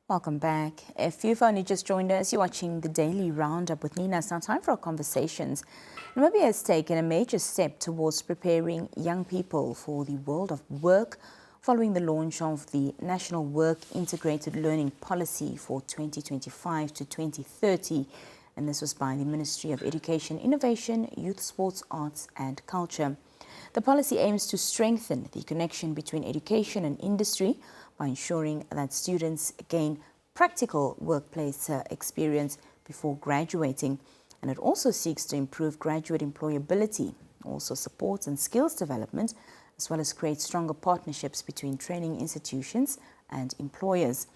Welcome back. If you've only just joined us, you're watching the Daily Roundup with Nina. It's now time for our conversations. Namibia has taken a major step towards preparing young people for the world of work following the launch of the National Work Integrated Learning Policy for 2025 to 2030. And this was by the Ministry of Education, Innovation, Youth, Sports, Arts and Culture. The policy aims to strengthen the connection between education and industry by ensuring that students gain practical workplace experience before graduating. And it also seeks to improve graduate employability, also supports and skills development, as well as create stronger partnerships between training institutions and employers.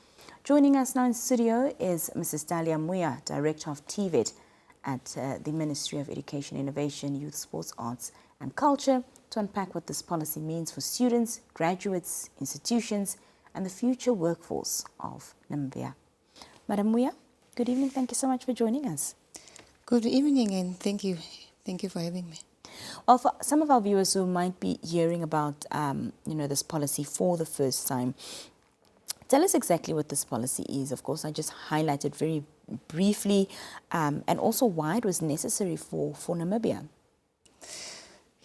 Joining us now in studio is Mrs. Dalia Mwiya, Director of TVET at the Ministry of Education, Innovation, Youth, Sports, Arts and Culture, to unpack what this policy means for students, graduates, institutions, and the future workforce of Namibia. Madam Mwiya, good evening. Thank you so much for joining us. Good evening, and thank you for having me. Well, for some of our viewers who might be hearing about, this policy for the first time, tell us exactly what this policy is. Of course, I just highlighted very briefly, and also why it was necessary for Namibia.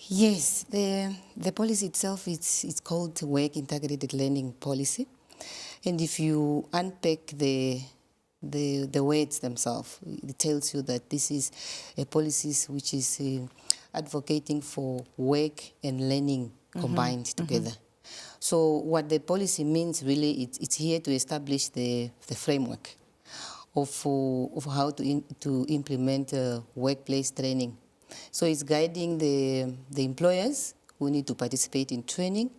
Yes, the policy itself, it's called Work Integrated Learning Policy. And if you unpack the words themselves, it tells you that this is a policy which is advocating for work and learning combined together. So what the policy means really, it's here to establish the framework of how to implement workplace training. So it's guiding the employers who need to participate in training.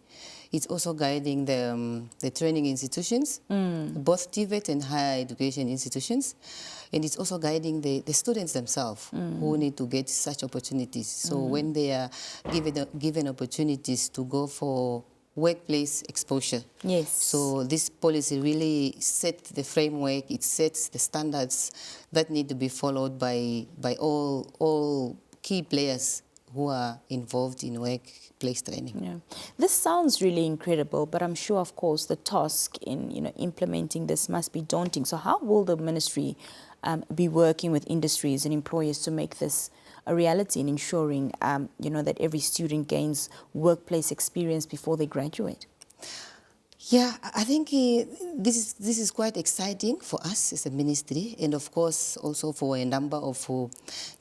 It's also guiding the training institutions, both TVET and higher education institutions. And it's also guiding the students themselves who need to get such opportunities. So when they are given opportunities to go for workplace exposure. Yes. So this policy really sets the framework, it sets the standards that need to be followed by all key players who are involved in workplace training. Yeah. This sounds really incredible, but I'm sure, of course, the task in implementing this must be daunting. So how will the ministry be working with industries and employers to make this a reality in ensuring that every student gains workplace experience before they graduate? Yeah, I think this is quite exciting for us as a ministry, and of course also for a number of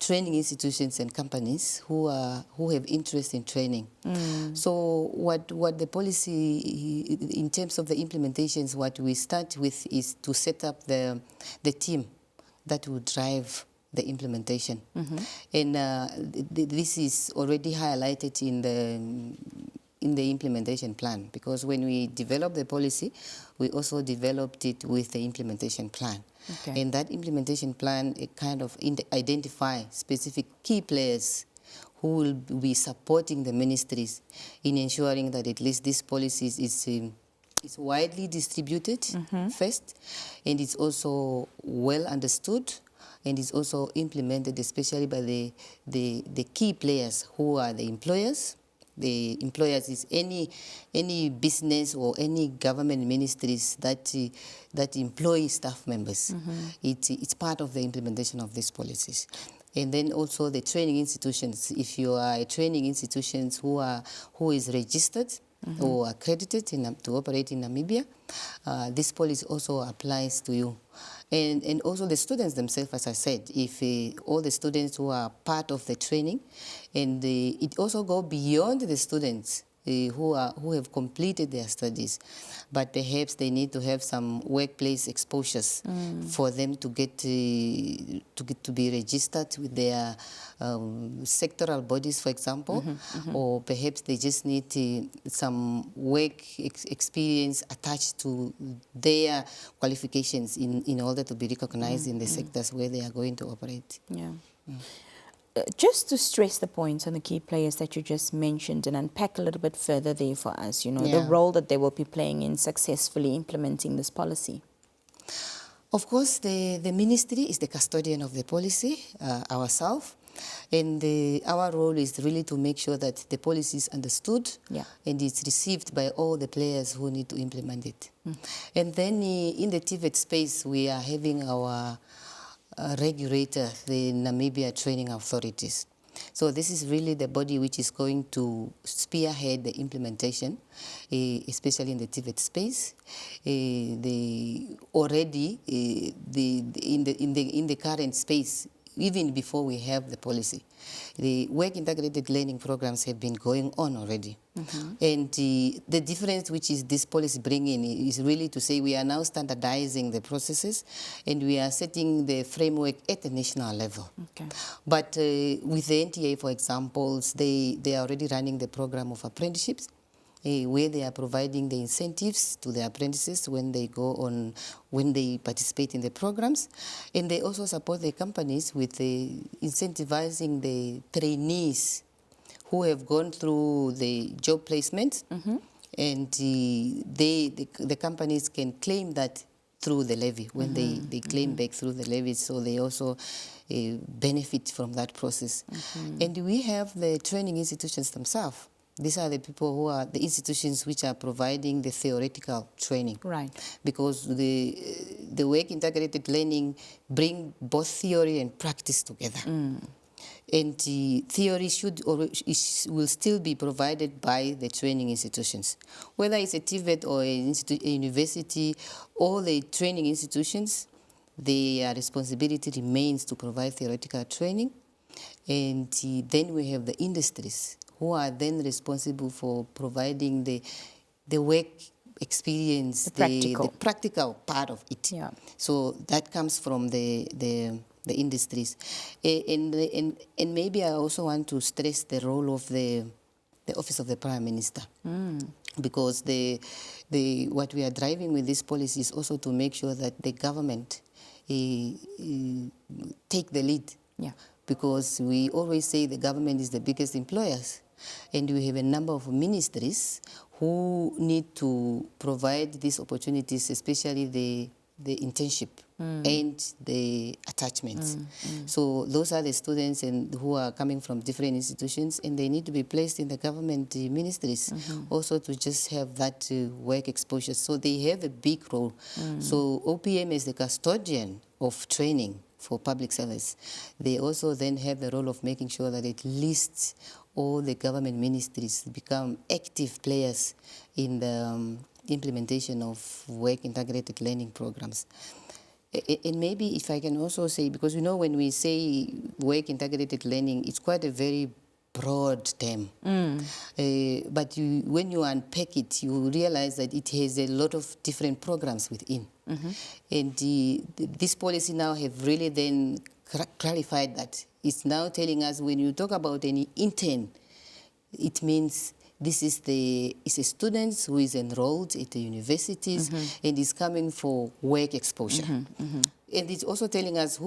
training institutions and companies who have interest in training. So what the policy, in terms of the implementations, what we start with is to set up the team that will drive the implementation. And this is already highlighted in the implementation plan, because when we developed the policy, we also developed it with the implementation plan. Okay. And that implementation plan, it kind of identify specific key players who will be supporting the ministries in ensuring that at least this policy is widely distributed first, and it's also well understood, and it's also implemented especially by the key players who are the employers. The employers is any business or any government ministries that employ staff members. It's part of the implementation of these policies. And then also the training institutions. If you are a training institutions who is registered or accredited to operate in Namibia, this policy also applies to you. And also the students themselves, as I said, if all the students who are part of the training, and it also goes beyond the students who have completed their studies, but perhaps they need to have some workplace exposures for them to get to be registered with their sectoral bodies, for example, or perhaps they just need some work experience attached to their qualifications in order to be recognized in the sectors where they are going to operate. Yeah. Just to stress the points on the key players that you just mentioned and unpack a little bit further there for us, the role that they will be playing in successfully implementing this policy. Of course, the ministry is the custodian of the policy ourselves, And our role is really to make sure that the policy is understood and it's received by all the players who need to implement it. And then in the TVET space, we are having our regulator, the Namibia Training Authorities. So this is really the body which is going to spearhead the implementation, especially in the TVET space. In the current space, even before we have the policy, the work integrated learning programs have been going on already. And the difference which is this policy bringing is really to say we are now standardizing the processes and we are setting the framework at the national level. But with the NTA, for example, they are already running the program of apprenticeships, where they are providing the incentives to the apprentices when they participate in the programs. And they also support the companies with incentivizing the trainees who have gone through the job placement. And the companies can claim that through the levy, when they claim back through the levy, so they also benefit from that process. And we have the training institutions themselves. These are the people who are the institutions which are providing the theoretical training. Because the work integrated learning bring both theory and practice together. And theory will still be provided by the training institutions. Whether it's a TVET or a university, all the training institutions, their responsibility remains to provide theoretical training. And then we have the industries, who are then responsible for providing the work experience, the practical part of it. So that comes from the industries. And maybe I also want to stress the role of the Office of the Prime Minister. Because what we are driving with this policy is also to make sure that the government take the lead. Because we always say the government is the biggest employers. And we have a number of ministries who need to provide these opportunities, especially the internship and the attachments. So those are the students who are coming from different institutions, and they need to be placed in the government ministries also to just have that work exposure. So they have a big role. So OPM is the custodian of training for public service. They also then have the role of making sure that at least all the government ministries become active players in the implementation of work integrated learning programs. And maybe if I can also say, because you know when we say work integrated learning, it's quite a very broad term. But when you unpack it, you realize that it has a lot of different programs within. And this policy now have really then clarified that. It's now telling us when you talk about any intern, it means this is a student who is enrolled at the universities and is coming for work exposure. And it's also telling us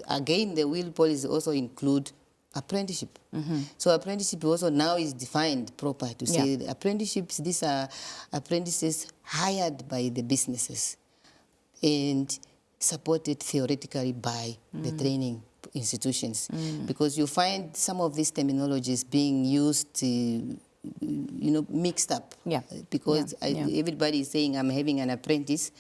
again, the will policy also include apprenticeship. So apprenticeship also now is defined proper to say the apprenticeships, these are apprentices hired by the businesses and supported theoretically by the training institutions. Because you find some of these terminologies being used mixed up. Because everybody is saying I'm having an apprentice.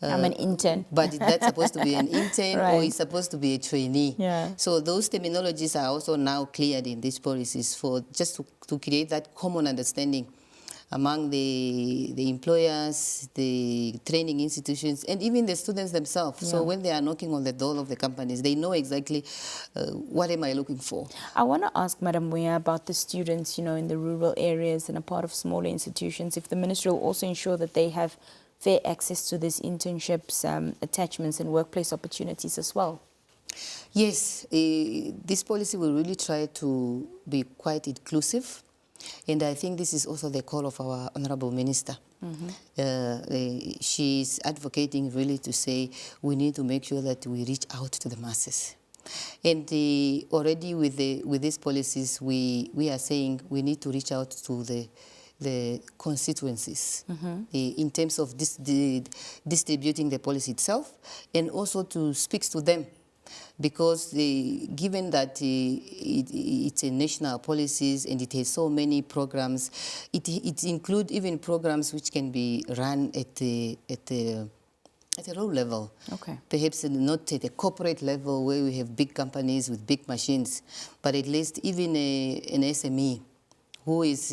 I'm an intern. But that's supposed to be an intern or it's supposed to be a trainee. So those terminologies are also now cleared in these policies for just to create that common understanding among the employers, the training institutions, and even the students themselves. So when they are knocking on the door of the companies, they know exactly what am I looking for. I want to ask Madam Mwiya about the students, in the rural areas and a part of smaller institutions, if the ministry will also ensure that they have fair access to these internships, attachments and workplace opportunities as well. Yes, this policy will really try to be quite inclusive. And I think this is also the call of our Honorable Minister. She's advocating really to say we need to make sure that we reach out to the masses. And already with these policies, we are saying we need to reach out to the constituencies in terms of distributing the policy itself, and also to speak to them. because given that it's a national policies and it has so many programs, it includes even programs which can be run at a low level. Okay. Perhaps not at a corporate level where we have big companies with big machines, but at least even an SME who is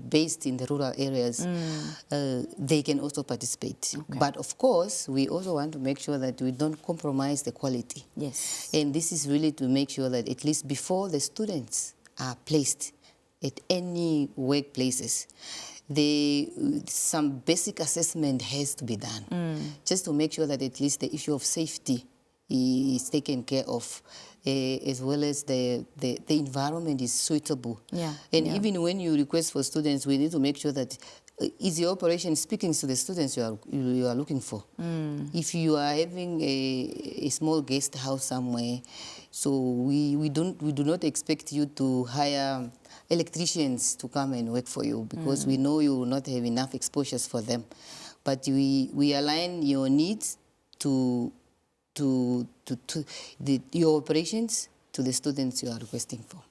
based in the rural areas, they can also participate. Okay. But of course, we also want to make sure that we don't compromise the quality. Yes. And this is really to make sure that at least before the students are placed at any workplaces, some basic assessment has to be done, just to make sure that at least the issue of safety is taken care of, as well as the environment is suitable. Yeah. And even when you request for students, we need to make sure that is your operation speaking to the students you are looking for. If you are having a small guest house somewhere, so we do not expect you to hire electricians to come and work for you, because we know you will not have enough exposures for them. But we align your needs to your operations to the students you are requesting for.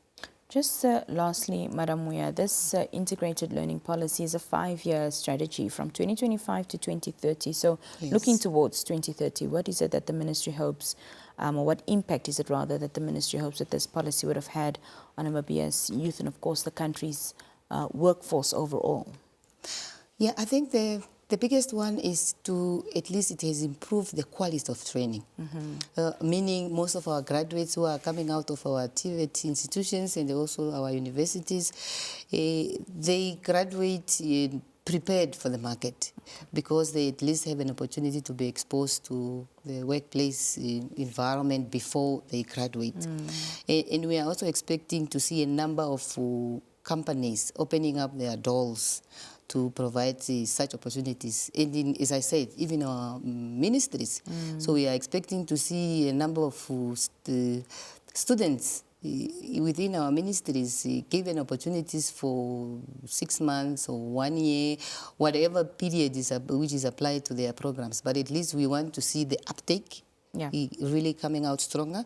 Just lastly, Madam Mwiya, this integrated learning policy is a 5-year strategy from 2025 to 2030. So Yes. looking towards 2030, what is it that the ministry hopes, or what impact is it rather that the ministry hopes that this policy would have had on Namibia's youth and of course the country's workforce overall? Yeah, I think the biggest one is to, at least it has improved the quality of training. Meaning most of our graduates who are coming out of our TVET institutions and also our universities, they graduate prepared for the market, because they at least have an opportunity to be exposed to the workplace environment before they graduate. And we are also expecting to see a number of companies opening up their doors to provide such opportunities. And as I said, even our ministries. So we are expecting to see a number of students within our ministries given opportunities for 6 months or 1 year, whatever period which is applied to their programs. But at least we want to see the uptake really coming out stronger.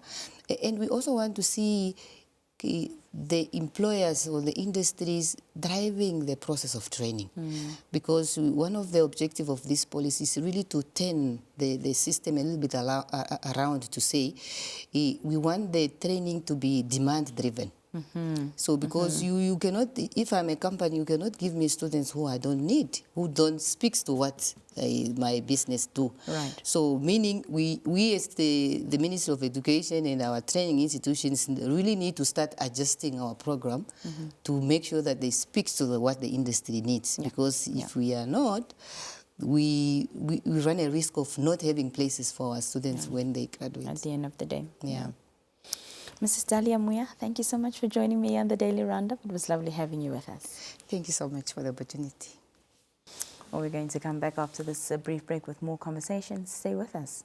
And we also want to see the employers or the industries driving the process of training. Because one of the objectives of this policy is really to turn the system a little bit around to say, we want the training to be demand-driven. So because you cannot, if I'm a company, you cannot give me students who I don't need, who don't speak to what my business do. Right. So meaning we as the Ministry of Education and our training institutions really need to start adjusting our program to make sure that they speak to what the industry needs. Because if we are not, we run a risk of not having places for our students when they graduate. At the end of the day. Yeah. Mrs. Dalia Mwiya, thank you so much for joining me on the Daily Roundup. It was lovely having you with us. Thank you so much for the opportunity. Well, we're going to come back after this brief break with more conversations. Stay with us.